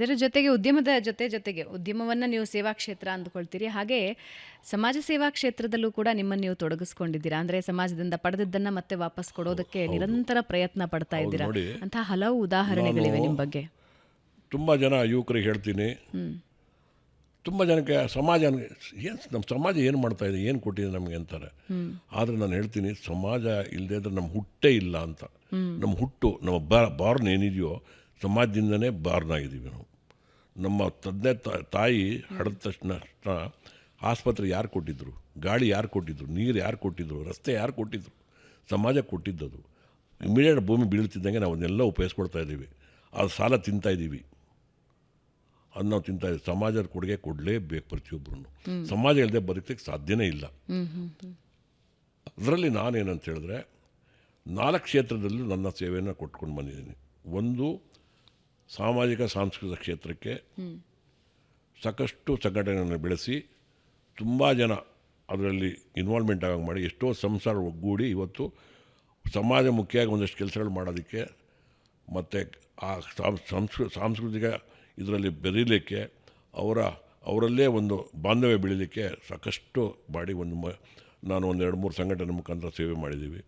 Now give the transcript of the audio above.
ಇದರ ಜೊತೆಗೆ ಉದ್ಯಮದ ಜೊತೆಗೆ ಉದ್ಯಮವನ್ನು ನೀವು ಸೇವಾ ಕ್ಷೇತ್ರ ಅಂದ್ಕೊಳ್ತೀರಿ. ಹಾಗೆ ಸಮಾಜ ಸೇವಾ ಕ್ಷೇತ್ರದಲ್ಲೂ ಕೂಡ ನಿಮ್ಮನ್ನು ನೀವು ತೊಡಗಿಸ್ಕೊಂಡಿದ್ದೀರಾ. ಅಂದರೆ ಸಮಾಜದಿಂದ ಪಡೆದಿದ್ದನ್ನು ಮತ್ತೆ ವಾಪಸ್ ಕೊಡೋದಕ್ಕೆ ಹೌದು ನಿರಂತರ ಪ್ರಯತ್ನ ಪಡ್ತಾ ಹೌದು ಇದ್ದೀರಾ. ನೋಡಿ, ಅಂತಹ ಹಲವು ಉದಾಹರಣೆಗಳಿವೆ ನಿಮ್ಮ ಬಗ್ಗೆ. ತುಂಬ ಜನ ಯುವಕರಿಗೆ ಹೇಳ್ತೀನಿ, ತುಂಬ ಜನಕ್ಕೆ ಸಮಾಜ ಏನು ನಮ್ಮ ಸಮಾಜ ಏನು ಮಾಡ್ತಾ ಇದೆ, ಏನು ಕೊಟ್ಟಿದೆ ನಮಗೆ ಅಂತಾರೆ. ಆದರೆ ನಾನು ಹೇಳ್ತೀನಿ, ಸಮಾಜ ಇಲ್ಲದೇ ಇದ್ರೆ ನಮ್ಮ ಹುಟ್ಟೇ ಇಲ್ಲ ಅಂತ. ನಮ್ಮ ಹುಟ್ಟು, ನಮ್ಮ ಬಾರ್ನ್ ಏನಿದೆಯೋ ಸಮಾಜದಿಂದನೇ ಬಾರ್ನ್ ಆಗಿದ್ದೀವಿ ನಾವು. ನಮ್ಮ ತಂದೆ ತಾಯಿ ಹಡಿದ ತಕ್ಷಣ ಆಸ್ಪತ್ರೆ ಯಾರು ಕೊಟ್ಟಿದ್ರು, ಗಾಳಿ ಯಾರು ಕೊಟ್ಟಿದ್ರು, ನೀರು ಯಾರು ಕೊಟ್ಟಿದ್ರು, ರಸ್ತೆ ಯಾರು ಕೊಟ್ಟಿದ್ರು, ಸಮಾಜ ಕೊಟ್ಟಿದ್ದದು. ಇಮಿಡಿಯೇಟ್ ಭೂಮಿ ಬೀಳ್ತಿದ್ದಂಗೆ ನಾವು ಅದನ್ನೆಲ್ಲ ಉಪಯೋಗಿಸ್ಕೊಡ್ತಾ ಇದ್ದೀವಿ. ಅದು ಸಾಲ ತಿಂತಾಯಿದ್ದೀವಿ, ಅದು ನಾವು ತಿಂತಾಯಿದ್ದೀವಿ. ಸಮಾಜದ ಕೊಡುಗೆ ಕೊಡಲೇಬೇಕು ಪ್ರತಿಯೊಬ್ಬರೂ. ಸಮಾಜ ಇಲ್ಲದೆ ಬದುಕಲಿಕ್ಕೆ ಸಾಧ್ಯನೇ ಇಲ್ಲ. ಅದರಲ್ಲಿ ನಾನೇನಂತ ಹೇಳಿದ್ರೆ 4 ಕ್ಷೇತ್ರದಲ್ಲೂ ನನ್ನ ಸೇವೆಯನ್ನು ಕೊಟ್ಕೊಂಡು ಬಂದಿದ್ದೀನಿ. ಒಂದು, ಸಾಮಾಜಿಕ ಸಾಂಸ್ಕೃತಿಕ ಕ್ಷೇತ್ರಕ್ಕೆ ಸಾಕಷ್ಟು ಸಂಘಟನೆಯನ್ನು ಬೆಳೆಸಿ ತುಂಬ ಜನ ಅದರಲ್ಲಿ ಇನ್ವಾಲ್ವ್ಮೆಂಟ್ ಆಗಿ ಮಾಡಿ ಎಷ್ಟೋ ಸಂಸಾರ ಒಗ್ಗೂಡಿ ಇವತ್ತು ಸಮಾಜಮುಖಿಯಾಗಿ ಒಂದಷ್ಟು ಕೆಲಸಗಳು ಮಾಡೋದಕ್ಕೆ ಮತ್ತು ಆ ಸಾಂಸ್ಕೃತಿಕ ಇದರಲ್ಲಿ ಬೆರೀಲಿಕ್ಕೆ ಅವರಲ್ಲೇ ಒಂದು ಬಾಂಧವ್ಯ ಬೆಳೀಲಿಕ್ಕೆ ಸಾಕಷ್ಟು ಮಾಡಿ ನಾನು ಒಂದು 2-3 ಸಂಘಟನೆ ಮುಖಾಂತರ ಸೇವೆ ಮಾಡಿದ್ದೀವಿ.